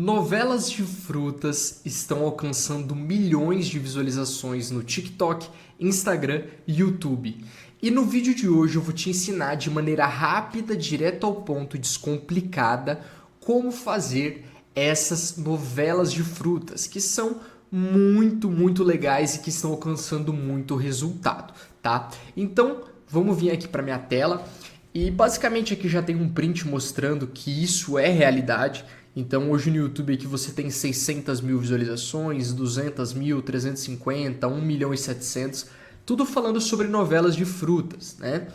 Novelas de frutas estão alcançando milhões de visualizações no TikTok, Instagram e YouTube. E no vídeo de hoje eu vou te ensinar de maneira rápida, direto ao ponto, descomplicada, como fazer essas novelas de frutas, que são muito legais e que estão alcançando muito resultado, tá? Então, vamos vir aqui para minha tela e basicamente aqui já tem um print mostrando que isso é realidade. Então hoje no YouTube aqui você tem 600 mil visualizações, 200 mil, 350, 1 milhão e 700, tudo falando sobre novelas de frutas, né?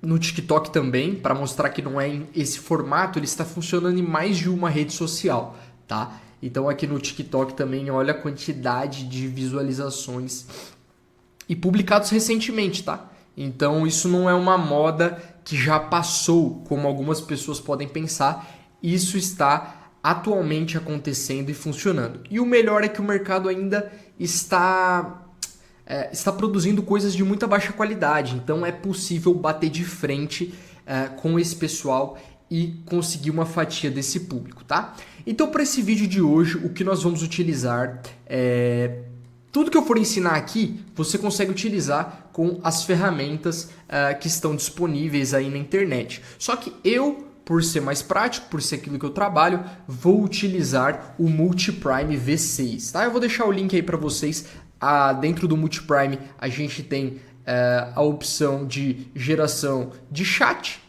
No TikTok também, para mostrar que não é esse formato, ele está funcionando em mais de uma rede social, tá? Então aqui no TikTok também olha a quantidade de visualizações e publicados recentemente, tá? Então isso não é uma moda que já passou, como algumas pessoas podem pensar. Isso está atualmente acontecendo e funcionando. E o melhor é que o mercado ainda está produzindo coisas de muita baixa qualidade. Então é possível bater de frente com esse pessoal e conseguir uma fatia desse público, tá? Então para esse vídeo de hoje, o que nós vamos utilizar é... Tudo que eu for ensinar aqui, você consegue utilizar com as ferramentas que estão disponíveis aí na internet. Só que eu, por ser mais prático, por ser aquilo que eu trabalho, vou utilizar o Multiprime V6, tá? Eu vou deixar o link aí para vocês. Dentro do Multiprime a gente tem a opção de geração de chat,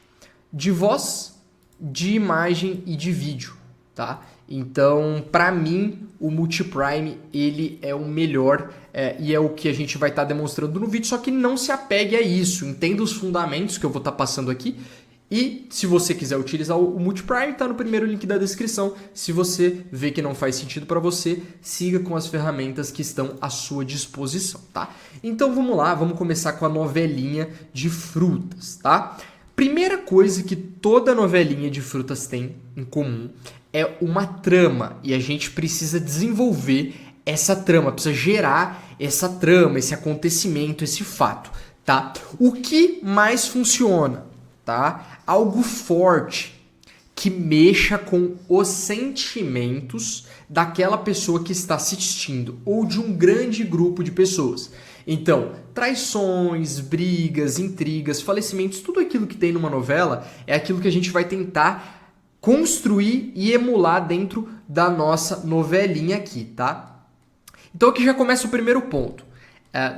de voz, de imagem e de vídeo, tá? Então, para mim, o Multiprime ele é o melhor e é o que a gente vai estar demonstrando no vídeo, só que não se apegue a isso, entenda os fundamentos que eu vou estar passando aqui. E se você quiser utilizar o Multiprime, está no primeiro link da descrição. Se você vê que não faz sentido para você, siga com as ferramentas que estão à sua disposição, tá? Então vamos lá, vamos começar com a novelinha de frutas, tá? Primeira coisa que toda novelinha de frutas tem em comum é uma trama, e a gente precisa desenvolver essa trama, precisa gerar essa trama, esse acontecimento, esse fato, tá? O que mais funciona, tá? Algo forte que mexa com os sentimentos daquela pessoa que está assistindo ou de um grande grupo de pessoas. Então, traições, brigas, intrigas, falecimentos, tudo aquilo que tem numa novela é aquilo que a gente vai tentar construir e emular dentro da nossa novelinha aqui, tá? Então aqui já começa o primeiro ponto.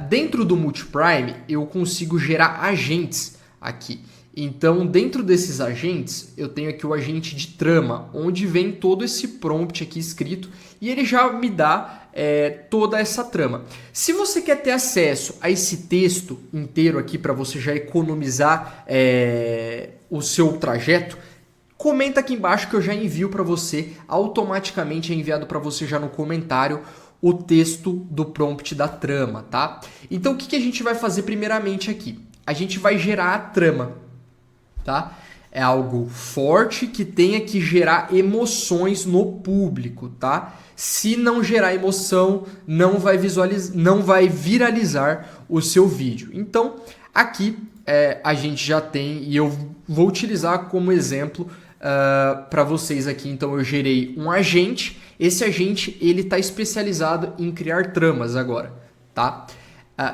Dentro do Multiprime eu consigo gerar agentes aqui. Então, dentro desses agentes, eu tenho aqui o agente de trama, onde vem todo esse prompt aqui escrito e ele já me dá toda essa trama. Se você quer ter acesso a esse texto inteiro aqui para você já economizar o seu trajeto, comenta aqui embaixo que eu já envio para você, automaticamente é enviado para você já no comentário o texto do prompt da trama, tá? Então, o que a gente vai fazer primeiramente aqui? A gente vai gerar a trama. Tá? É algo forte que tenha que gerar emoções no público, tá? Se não gerar emoção, não vai viralizar o seu vídeo. Então, aqui a gente já tem, e eu vou utilizar como exemplo para vocês aqui. Então, eu gerei um agente. Esse agente ele está especializado em criar tramas agora, tá?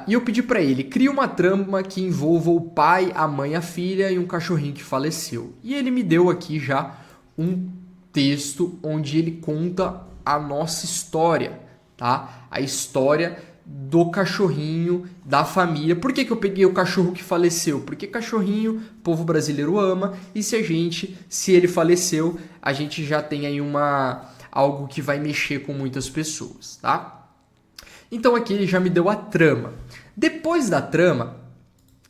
E eu pedi para ele, cria uma trama que envolva o pai, a mãe, a filha e um cachorrinho que faleceu. E ele me deu aqui já um texto onde ele conta a nossa história, tá? A história do cachorrinho, da família. Por que eu peguei o cachorro que faleceu? Porque cachorrinho, o povo brasileiro ama, e se ele faleceu, a gente já tem aí algo que vai mexer com muitas pessoas, tá? Então aqui ele já me deu a trama. Depois da trama,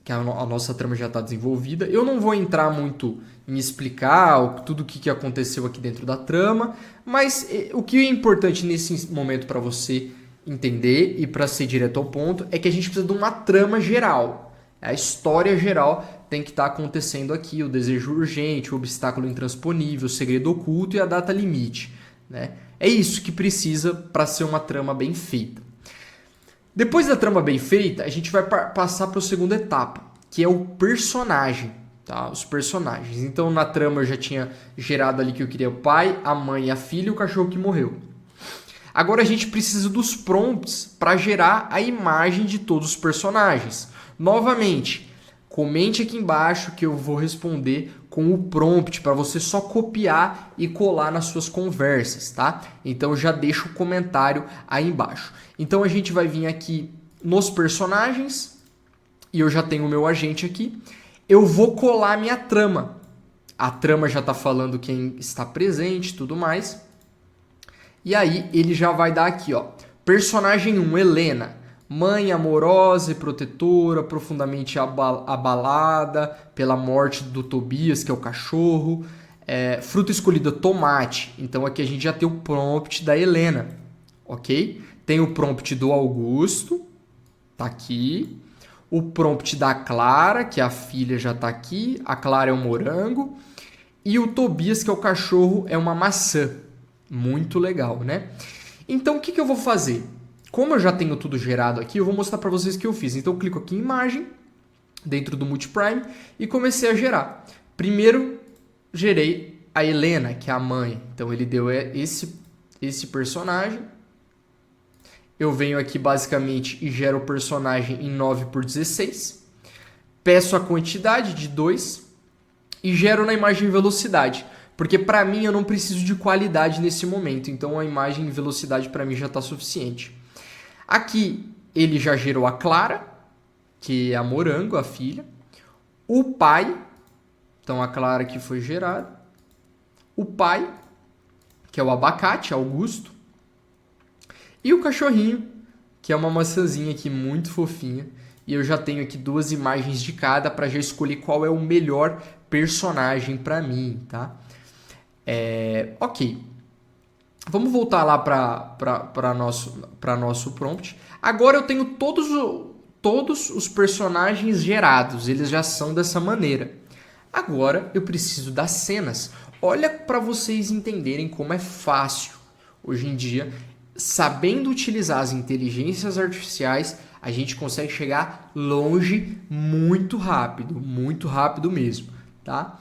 que a nossa trama já está desenvolvida, eu não vou entrar muito em explicar tudo o que aconteceu aqui dentro da trama, mas o que é importante nesse momento para você entender e para ser direto ao ponto é que a gente precisa de uma trama geral. A história geral tem que estar acontecendo aqui, o desejo urgente, o obstáculo intransponível, o segredo oculto e a data limite, né? É isso que precisa para ser uma trama bem feita. Depois da trama bem feita, a gente vai passar para a segunda etapa, que é o personagem, tá? Os personagens. Então, na trama eu já tinha gerado ali que eu queria o pai, a mãe, a filha e o cachorro que morreu. Agora a gente precisa dos prompts para gerar a imagem de todos os personagens. Novamente, comente aqui embaixo que eu vou responder com o prompt para você só copiar e colar nas suas conversas, tá? Então já deixa o comentário aí embaixo. Então a gente vai vir aqui nos personagens e eu já tenho o meu agente aqui. Eu vou colar minha trama. A trama já está falando quem está presente e tudo mais. E aí ele já vai dar aqui, ó. Personagem 1, Helena. Mãe amorosa e protetora, profundamente abalada pela morte do Tobias, que é o cachorro. Fruta escolhida, tomate. Então aqui a gente já tem o prompt da Helena, ok? Tem o prompt do Augusto, tá aqui. O prompt da Clara, que a filha já tá aqui. A Clara é um morango. E o Tobias, que é o cachorro, é uma maçã. Muito legal, né? Então, o que eu vou fazer? Como eu já tenho tudo gerado aqui, eu vou mostrar para vocês o que eu fiz. Então, eu clico aqui em imagem, dentro do Multiprime, e comecei a gerar. Primeiro, gerei a Helena, que é a mãe. Então, ele deu esse personagem. Eu venho aqui, basicamente, e gero o personagem em 9×16. Peço a quantidade de 2 e gero na imagem em velocidade. Porque para mim eu não preciso de qualidade nesse momento, então a imagem em velocidade para mim já está suficiente. Aqui ele já gerou a Clara, que é a morango, a filha. O pai, então a Clara que foi gerada. O pai, que é o abacate, Augusto. E o cachorrinho, que é uma maçãzinha aqui muito fofinha. E eu já tenho aqui 2 imagens de cada para já escolher qual é o melhor personagem para mim, tá? Ok, vamos voltar lá para nosso prompt. Agora eu tenho todos os personagens gerados, eles já são dessa maneira. Agora eu preciso das cenas. Olha para vocês entenderem como é fácil hoje em dia, sabendo utilizar as inteligências artificiais, a gente consegue chegar longe muito rápido mesmo, tá?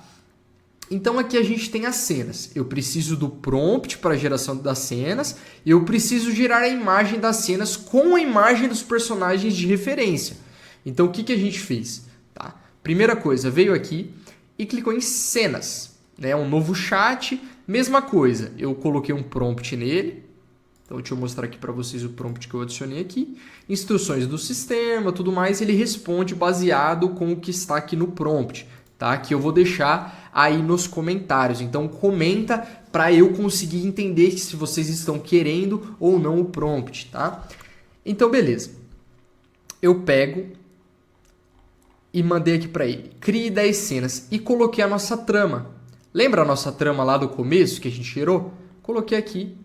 Então aqui a gente tem as cenas. Eu preciso do prompt para a geração das cenas. E eu preciso gerar a imagem das cenas com a imagem dos personagens de referência. Então o que a gente fez? Tá? Primeira coisa, veio aqui e clicou em cenas. Né? Um novo chat, mesma coisa. Eu coloquei um prompt nele. Então deixa eu mostrar aqui para vocês o prompt que eu adicionei aqui. Instruções do sistema, tudo mais. Ele responde baseado com o que está aqui no prompt. Tá? Que eu vou deixar aí nos comentários. Então comenta para eu conseguir entender se vocês estão querendo ou não o prompt, tá? Então beleza. Eu pego e mandei aqui para ele. Crie 10 cenas e coloquei a nossa trama. Lembra a nossa trama lá do começo que a gente gerou? Coloquei aqui.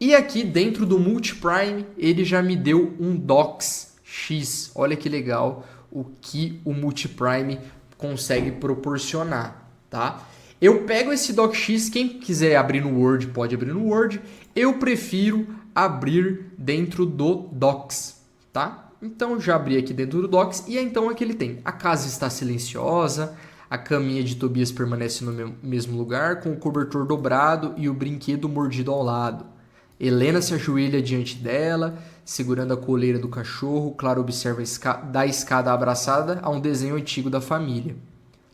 E aqui dentro do Multiprime ele já me deu um DocsX. Olha que legal o que o Multiprime consegue proporcionar, tá? Eu pego esse DocX, quem quiser abrir no Word pode abrir no Word. Eu prefiro abrir dentro do Docs, tá? Então já abri aqui dentro do Docs e então aqui ele tem: a casa está silenciosa, a caminha de Tobias permanece no mesmo lugar com o cobertor dobrado e o brinquedo mordido ao lado. Helena se ajoelha diante dela, segurando a coleira do cachorro. Clara observa da escada abraçada a um desenho antigo da família.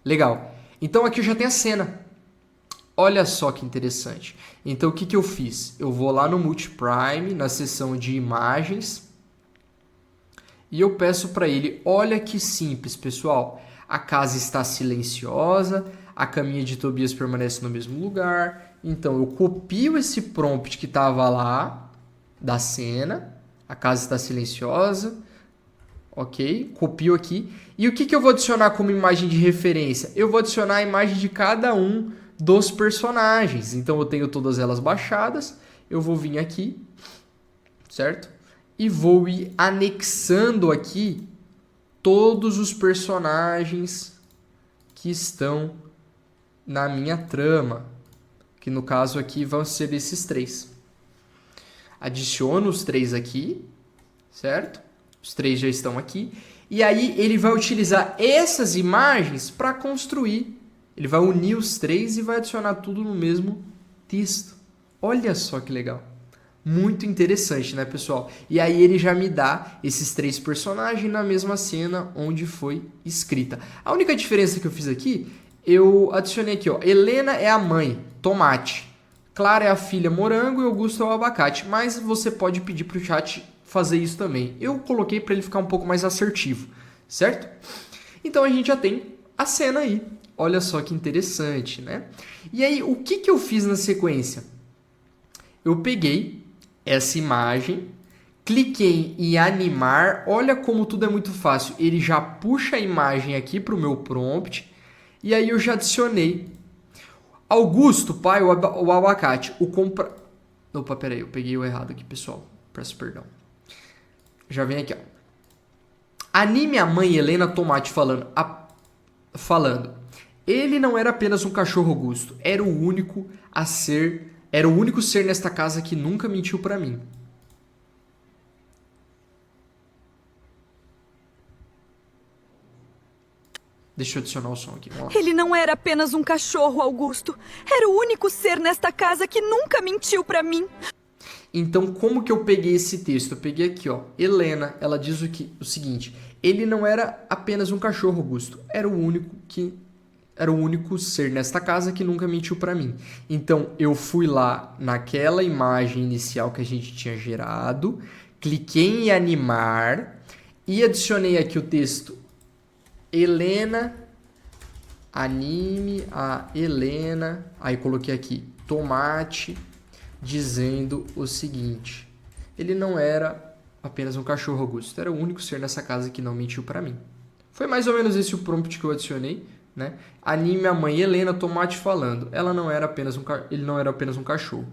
Legal. Então aqui eu já tenho a cena. Olha só que interessante. Então o que eu fiz? Eu vou lá no Multiprime, na seção de imagens, e eu peço para ele, olha que simples, pessoal. A casa está silenciosa, a caminha de Tobias permanece no mesmo lugar. Então eu copio esse prompt que estava lá da cena. A casa está silenciosa. Ok, copio aqui. E o que eu vou adicionar como imagem de referência? Eu vou adicionar a imagem de cada um dos personagens. Então eu tenho todas elas baixadas. Eu vou vir aqui, certo? E vou ir anexando aqui todos os personagens que estão na minha trama. Que no caso aqui vão ser esses 3. Adiciono os 3 aqui, certo? Os 3 já estão aqui. E aí ele vai utilizar essas imagens para construir. Ele vai unir os três e vai adicionar tudo no mesmo texto. Olha só que legal. Muito interessante, né, pessoal? E aí ele já me dá esses três personagens na mesma cena onde foi escrita. A única diferença que eu fiz aqui, eu adicionei aqui, ó. Helena é a mãe, tomate. Clara é a filha, morango, e Augusto é o abacate. Mas você pode pedir para o chat fazer isso também. Eu coloquei para ele ficar um pouco mais assertivo, certo? Então a gente já tem a cena aí. Olha só que interessante, né? E aí, o que eu fiz na sequência? Eu peguei essa imagem, cliquei em animar. Olha como tudo é muito fácil. Ele já puxa a imagem aqui para o meu prompt. E aí eu já adicionei Augusto, pai, o abacate. O compra... Opa, peraí, eu peguei o errado aqui, pessoal. Peço perdão. Já vem aqui, ó. Anime a mãe Helena Tomate falando. Ele não era apenas um cachorro Augusto. Era o único ser nesta casa que nunca mentiu pra mim. Deixa eu adicionar o som aqui. Vamos lá. Ele não era apenas um cachorro, Augusto. Era o único ser nesta casa que nunca mentiu pra mim. Então, como que eu peguei esse texto? Eu peguei aqui, ó. Helena, ela diz o seguinte. Ele não era apenas um cachorro, Augusto. Era o único ser nesta casa que nunca mentiu pra mim. Então, eu fui lá naquela imagem inicial que a gente tinha gerado, cliquei em animar e adicionei aqui o texto Helena, anime a Helena, aí coloquei aqui tomate, dizendo o seguinte: ele não era apenas um cachorro, Augusto, era o único ser nessa casa que não mentiu pra mim. Foi mais ou menos esse o prompt que eu adicionei, né? Anime a mãe Helena, tomate falando, ele não era apenas um cachorro.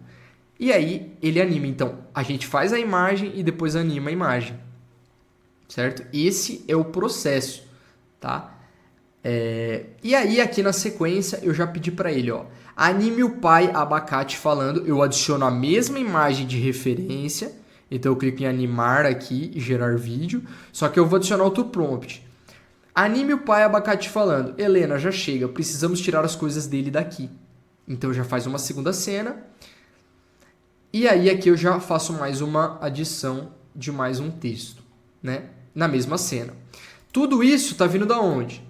E aí ele anima, então a gente faz a imagem e depois anima a imagem, certo? Esse é o processo. Tá? E aí aqui na sequência eu já pedi para ele, ó, anime o pai abacate falando. Eu adiciono a mesma imagem de referência, então eu clico em animar aqui e gerar vídeo, só que eu vou adicionar outro prompt. Anime o pai abacate falando. Helena, já chega, precisamos tirar as coisas dele daqui. Então já faz uma segunda cena. E aí aqui eu já faço mais uma adição de mais um texto, né? Na mesma cena. Tudo isso tá vindo da onde?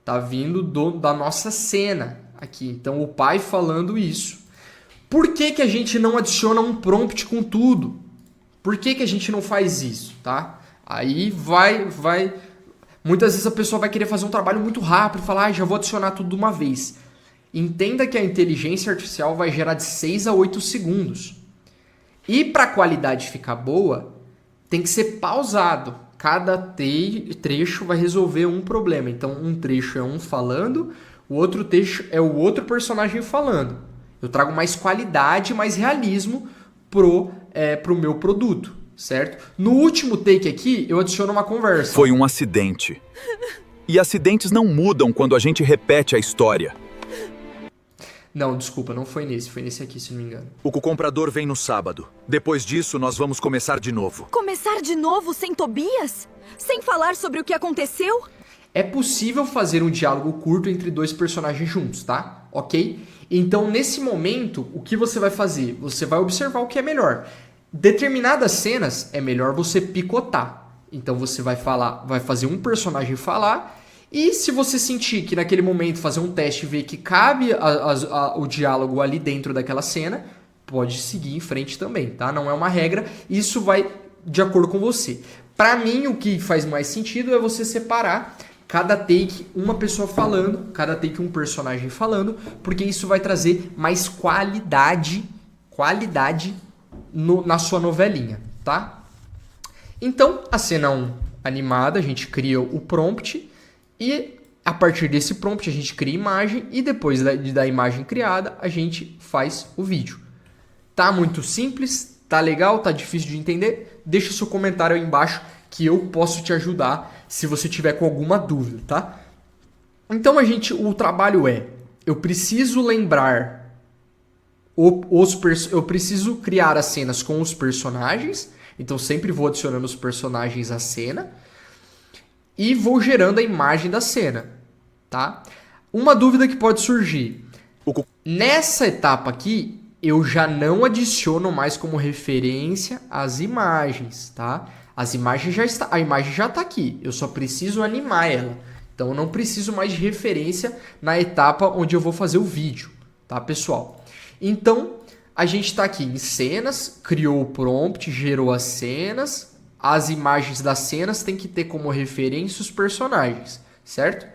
Tá vindo da nossa cena aqui. Então, o pai falando isso. Por que que a gente não adiciona um prompt com tudo? Por que que a gente não faz isso, tá? Aí vai... Muitas vezes a pessoa vai querer fazer um trabalho muito rápido e falar, já vou adicionar tudo de uma vez. Entenda que a inteligência artificial vai gerar de 6 a 8 segundos. E para a qualidade ficar boa, tem que ser pausado. Cada trecho vai resolver um problema. Então, um trecho é um falando, o outro trecho é o outro personagem falando. Eu trago mais qualidade, mais realismo pro meu produto, certo? No último take aqui, eu adiciono uma conversa. Foi um acidente. E acidentes não mudam quando a gente repete a história. Não, desculpa, não foi nesse. Foi nesse aqui, se não me engano. O comprador vem no sábado. Depois disso, nós vamos começar de novo. Começar de novo sem Tobias? Sem falar sobre o que aconteceu? É possível fazer um diálogo curto entre dois personagens juntos, tá? Ok? Então, nesse momento, o que você vai fazer? Você vai observar o que é melhor. Determinadas cenas, é melhor você picotar. Então, você vai fazer um personagem falar... E se você sentir que naquele momento fazer um teste e ver que cabe o diálogo ali dentro daquela cena, pode seguir em frente também, tá? Não é uma regra, isso vai de acordo com você. Para mim, o que faz mais sentido é você separar cada take uma pessoa falando, cada take um personagem falando, porque isso vai trazer mais qualidade na sua novelinha, tá? Então, a cena 1 animada, a gente cria o prompt. E a partir desse prompt a gente cria imagem e depois da imagem criada a gente faz o vídeo. Tá muito simples? Tá legal? Tá difícil de entender? Deixa o seu comentário aí embaixo que eu posso te ajudar se você tiver com alguma dúvida, tá? Então o trabalho eu preciso lembrar, eu preciso criar as cenas com os personagens, então sempre vou adicionando os personagens à cena. e vou gerando a imagem da cena, tá? Uma dúvida que pode surgir. Nessa etapa aqui, eu já não adiciono mais como referência as imagens, tá? A imagem já está aqui, eu só preciso animar ela. Então eu não preciso mais de referência na etapa onde eu vou fazer o vídeo, tá, pessoal? Então a gente está aqui em cenas, criou o prompt, gerou as cenas, as imagens das cenas tem que ter como referência os personagens, certo?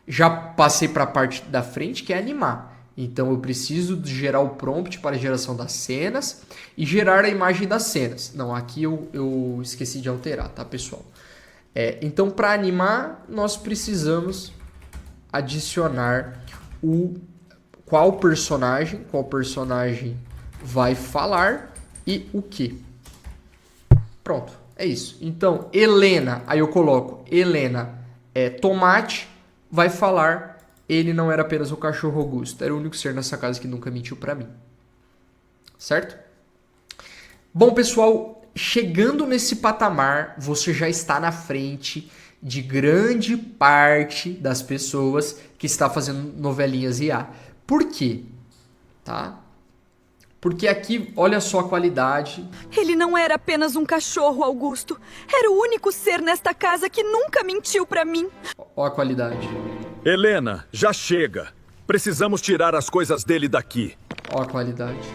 Já passei para a parte da frente, que é animar. Então eu preciso gerar o prompt para a geração das cenas e gerar a imagem das cenas. Não, aqui eu esqueci de alterar, tá, pessoal? Então para animar, nós precisamos adicionar qual personagem vai falar e o que. Pronto, é isso. Então, Helena, aí eu coloco Helena Tomate, vai falar, ele não era apenas um cachorro robusto, era o único ser nessa casa que nunca mentiu pra mim. Certo? Bom, pessoal, chegando nesse patamar, você já está na frente de grande parte das pessoas que está fazendo novelinhas IA. Por quê? Tá? Porque aqui, olha só a qualidade. Ele não era apenas um cachorro, Augusto. Era o único ser nesta casa que nunca mentiu pra mim. Olha a qualidade. Helena, já chega. Precisamos tirar as coisas dele daqui. Olha a qualidade.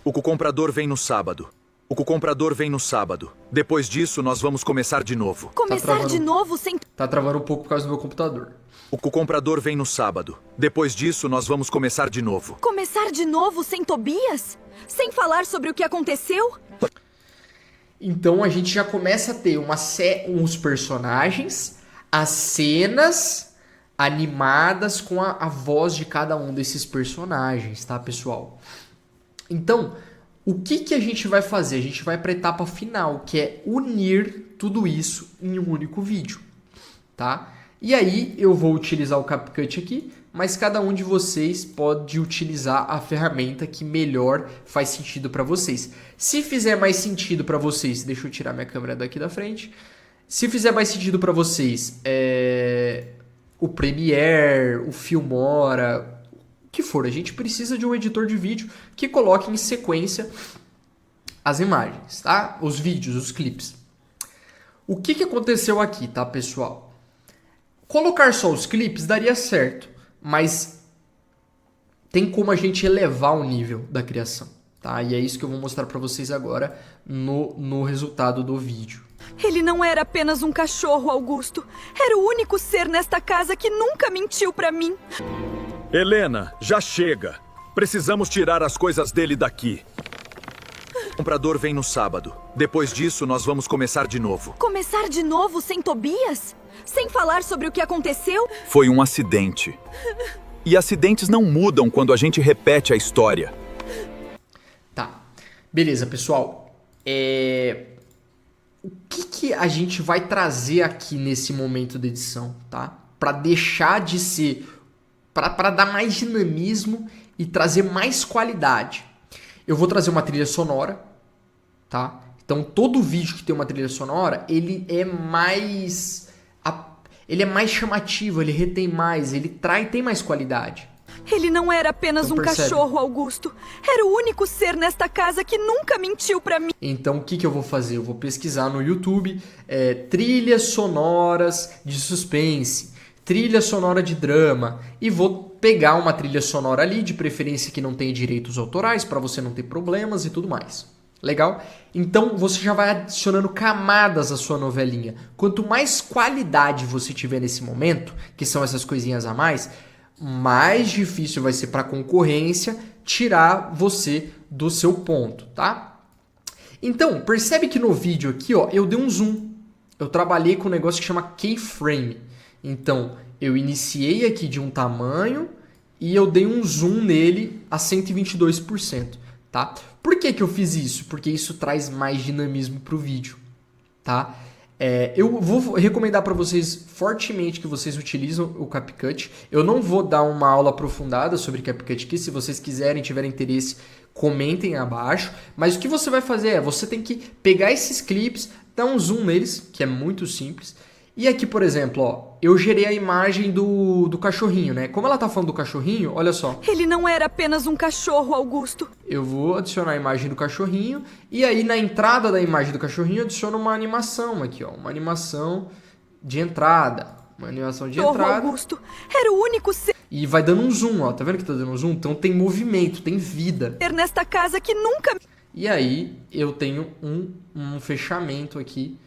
O comprador vem no sábado. O comprador vem no sábado. Depois disso, nós vamos começar de novo. Começar de novo sem... Tá travando um pouco por causa do meu computador. O comprador vem no sábado. Depois disso, nós vamos começar de novo. Começar de novo sem Tobias? Sem falar sobre o que aconteceu? Então a gente já começa a ter uns personagens, as cenas animadas com a voz de cada um desses personagens, tá, pessoal? Então, o que a gente vai fazer? A gente vai para a etapa final, que é unir tudo isso em um único vídeo, tá? E aí eu vou utilizar o CapCut aqui, mas cada um de vocês pode utilizar a ferramenta que melhor faz sentido para vocês. Se fizer mais sentido para vocês, deixa eu tirar minha câmera daqui da frente. Se fizer mais sentido para vocês, o Premiere, o Filmora, o que for, a gente precisa de um editor de vídeo que coloque em sequência as imagens, tá? Os vídeos, os clipes. O que aconteceu aqui, tá, pessoal? Colocar só os clipes daria certo, mas tem como a gente elevar o nível da criação, tá? E é isso que eu vou mostrar para vocês agora no resultado do vídeo. Ele não era apenas um cachorro, Augusto. Era o único ser nesta casa que nunca mentiu pra mim. Helena, já chega. Precisamos tirar as coisas dele daqui. O comprador vem no sábado. Depois disso, nós vamos começar de novo. Começar de novo sem Tobias? Sem falar sobre o que aconteceu? Foi um acidente. E acidentes não mudam quando a gente repete a história. Tá. Beleza, pessoal. O que a gente vai trazer aqui nesse momento da edição, tá? Para deixar de ser... Para dar mais dinamismo e trazer mais qualidade. Eu vou trazer uma trilha sonora, tá? Então, todo vídeo que tem uma trilha sonora, ele é mais chamativo, ele retém mais, tem mais qualidade. Ele não era apenas Então, um cachorro, Augusto. Era o único ser nesta casa que nunca mentiu pra mim. Então, o que eu vou fazer? Eu vou pesquisar no YouTube trilhas sonoras de suspense, trilha sonora de drama, e vou pegar uma trilha sonora ali, de preferência que não tenha direitos autorais, para você não ter problemas e tudo mais. Legal? Então você já vai adicionando camadas à sua novelinha. Quanto mais qualidade você tiver nesse momento, que são essas coisinhas a mais difícil vai ser para a concorrência tirar você do seu ponto, tá? Então, percebe que no vídeo aqui, ó, eu dei um zoom. Eu trabalhei com um negócio que chama keyframe. Então, eu iniciei aqui de um tamanho e eu dei um zoom nele a 122%, tá? Por que eu fiz isso? Porque isso traz mais dinamismo para o vídeo, tá? Eu vou recomendar para vocês fortemente que vocês utilizem o CapCut. Eu não vou dar uma aula aprofundada sobre CapCut aqui. Se vocês quiserem, tiverem interesse, comentem abaixo. Mas o que você vai fazer você tem que pegar esses clipes, dar um zoom neles, que é muito simples, E aqui, por exemplo, ó, eu gerei a imagem do cachorrinho, né? Como ela tá falando do cachorrinho, olha só. Ele não era apenas um cachorro, Augusto. Eu vou adicionar a imagem do cachorrinho e aí na entrada da imagem do cachorrinho eu adiciono uma animação aqui, ó. Uma animação de entrada. Uma animação de entrada. Augusto era o único ser E vai dando um zoom, ó. Tá vendo que tá dando um zoom? Então tem movimento, tem vida. nesta casa que nunca... E aí eu tenho um fechamento aqui.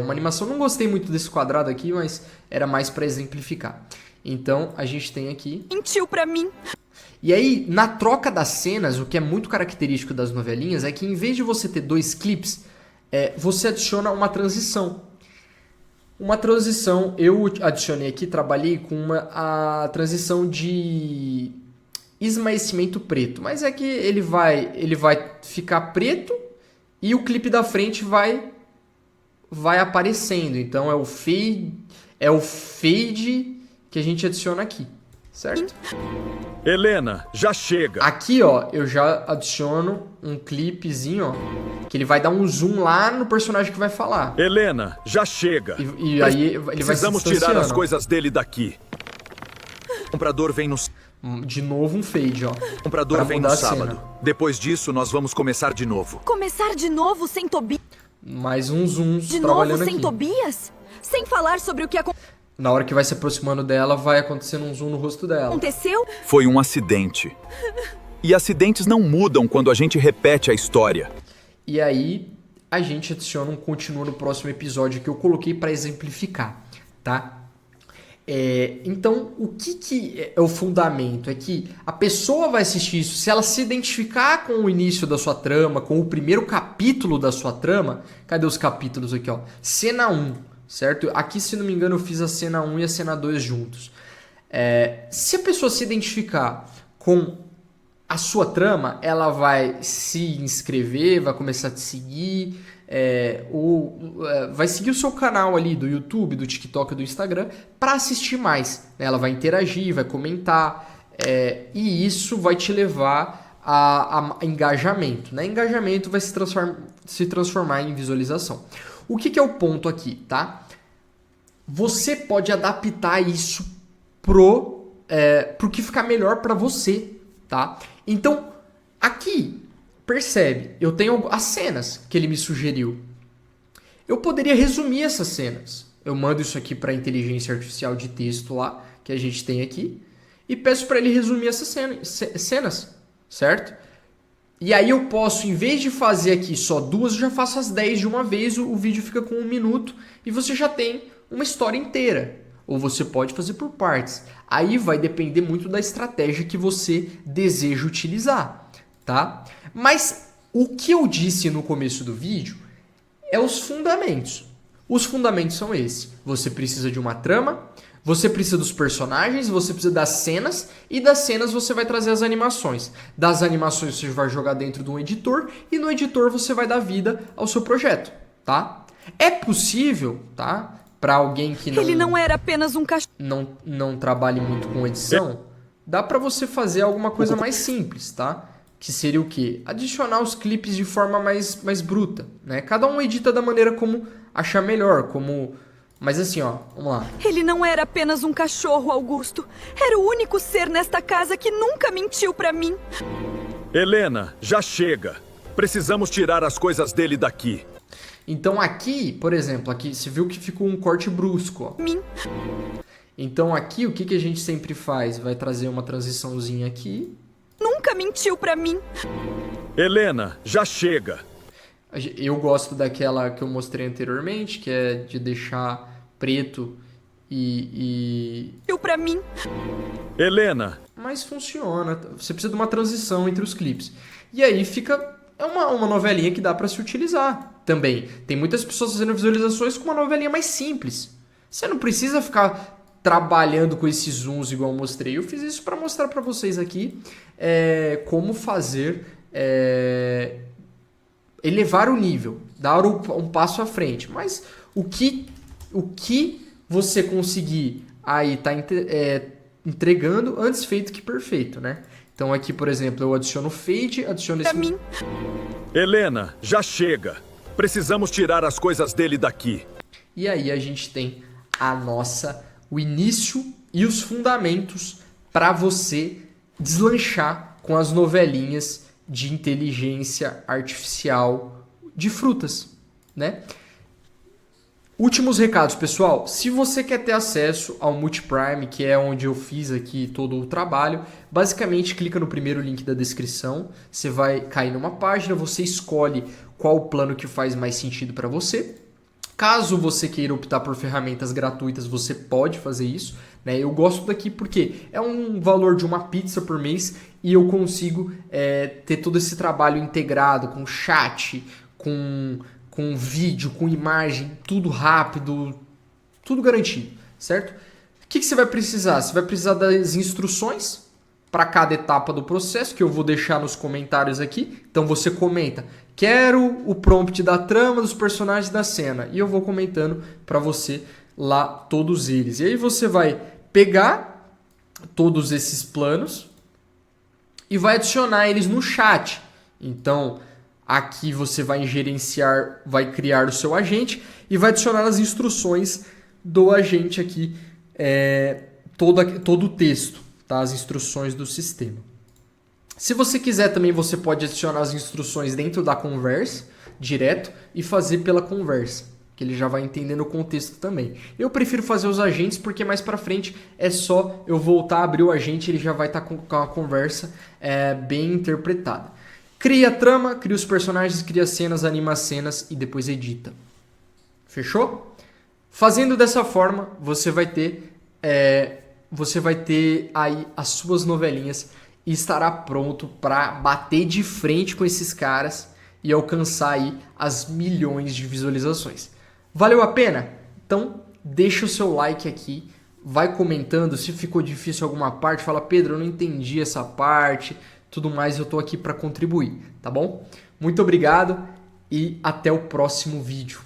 Uma animação, não gostei muito desse quadrado aqui, mas era mais para exemplificar. Então a gente tem aqui. mentiu pra mim. E aí, na troca das cenas, o que é muito característico das novelinhas é que em vez de você ter dois clipes, você adiciona uma transição. Uma transição, eu adicionei aqui, trabalhei com a transição de esmaecimento preto. Mas é que ele vai ficar preto e o clipe da frente vai aparecendo. Então é o fade que a gente adiciona aqui, certo? Helena, já chega. Aqui, ó, eu já adiciono um clipezinho, ó, que ele vai dar um zoom lá no personagem que vai falar. Helena, já chega. E aí ele vai se Precisamos tirar distanciando, as ó. coisas dele daqui. O comprador vem no De novo um fade, ó. O comprador pra vem mudar no a cena. sábado. Depois disso, nós vamos começar de novo. Começar de novo sem Tobias? Mais um zoom De trabalhando novo sem aqui. Tobias? Sem falar sobre o que Na hora que vai se aproximando dela, vai acontecendo um zoom no rosto dela. aconteceu? Foi um acidente. E acidentes não mudam quando a gente repete a história. E aí a gente adiciona um continua no próximo episódio que eu coloquei para exemplificar, tá? Então, o que é o fundamento? É que a pessoa vai assistir isso, se ela se identificar com o início da sua trama, com o primeiro capítulo da sua trama. Cadê os capítulos aqui, ó? Cena 1, certo? Aqui, se não me engano, eu fiz a cena 1 e a cena 2 juntos. Se a pessoa se identificar com a sua trama, ela vai se inscrever, vai começar a te seguir, vai seguir o seu canal ali do YouTube, do TikTok, do Instagram para assistir mais, né? Ela vai interagir, vai comentar, e isso vai te levar a engajamento, né? Engajamento vai se transformar em visualização. O que é o ponto aqui, tá? Você pode adaptar isso pro que ficar melhor para você, tá? Então, aqui, percebe, eu tenho as cenas que ele me sugeriu. Eu poderia resumir essas cenas. Eu mando isso aqui para a inteligência artificial de texto lá, que a gente tem aqui, e peço para ele resumir essas cenas, certo? E aí eu posso, em vez de fazer aqui só duas, eu já faço as 10 de uma vez, o vídeo fica com 1 minuto, e você já tem uma história inteira. Ou você pode fazer por partes. Aí vai depender muito da estratégia que você deseja utilizar, tá? Mas o que eu disse no começo do vídeo é os fundamentos. Os fundamentos são esses. Você precisa de uma trama, você precisa dos personagens, você precisa das cenas, e das cenas você vai trazer as animações. Das animações você vai jogar dentro de um editor, e no editor você vai dar vida ao seu projeto, tá? É possível, tá? Para alguém que Ele não era apenas um cachorro. não trabalhe muito com edição, dá para você fazer alguma coisa mais simples, tá? Que seria o quê? Adicionar os clipes de forma mais bruta, né? Cada um edita da maneira como achar melhor, mas assim, ó, vamos lá. Ele não era apenas um cachorro, Augusto. Era o único ser nesta casa que nunca mentiu pra mim. Helena, já chega. Precisamos tirar as coisas dele daqui. Então aqui, por exemplo, aqui você viu que ficou um corte brusco, ó. Mim. Então aqui o que a gente sempre faz? Vai trazer uma transiçãozinha aqui. Nunca mentiu pra mim. Helena, já chega. Eu gosto daquela que eu mostrei anteriormente, que é de deixar preto e... Mentiu pra mim. Helena. Mas funciona. Você precisa de uma transição entre os clipes. E aí fica... É uma novelinha que dá para se utilizar também. Tem muitas pessoas fazendo visualizações com uma novelinha mais simples. Você não precisa ficar trabalhando com esses zooms igual eu mostrei. Eu fiz isso para mostrar para vocês aqui como fazer... elevar o nível, dar um passo à frente. Mas o que você conseguir aí tá entregando, antes feito que perfeito, né? Então aqui, por exemplo, eu adiciono fade, adiciono esse... Mim. Helena, já chega. Precisamos tirar as coisas dele daqui. E aí a gente tem o início e os fundamentos para você deslanchar com as novelinhas de inteligência artificial de frutas, né? Últimos recados, pessoal. Se você quer ter acesso ao Multiprime, que é onde eu fiz aqui todo o trabalho, basicamente clica no primeiro link da descrição, você vai cair numa página, você escolhe qual o plano que faz mais sentido para você. Caso você queira optar por ferramentas gratuitas, você pode fazer isso, né? Eu gosto daqui porque é um valor de uma pizza por mês e eu consigo ter todo esse trabalho integrado com chat, com vídeo, com imagem, tudo rápido, tudo garantido, certo? O que você vai precisar? Você vai precisar das instruções para cada etapa do processo, que eu vou deixar nos comentários aqui. Então você comenta, quero o prompt da trama, dos personagens da cena, e eu vou comentando para você lá todos eles. E aí você vai pegar todos esses planos e vai adicionar eles no chat. Então, aqui você vai gerenciar, vai criar o seu agente e vai adicionar as instruções do agente aqui, todo o texto, tá? As instruções do sistema. Se você quiser também, você pode adicionar as instruções dentro da conversa, direto, e fazer pela conversa, que ele já vai entendendo o contexto também. Eu prefiro fazer os agentes porque mais para frente é só eu voltar a abrir o agente, ele já vai estar com a conversa bem interpretada. Cria a trama, cria os personagens, cria cenas, anima as cenas e depois edita. Fechou? Fazendo dessa forma, você vai ter aí as suas novelinhas e estará pronto para bater de frente com esses caras e alcançar aí as milhões de visualizações. Valeu a pena? Então deixa o seu like aqui, vai comentando, se ficou difícil alguma parte, fala, Pedro, eu não entendi essa parte, tudo mais, eu tô aqui para contribuir, tá bom? Muito obrigado e até o próximo vídeo.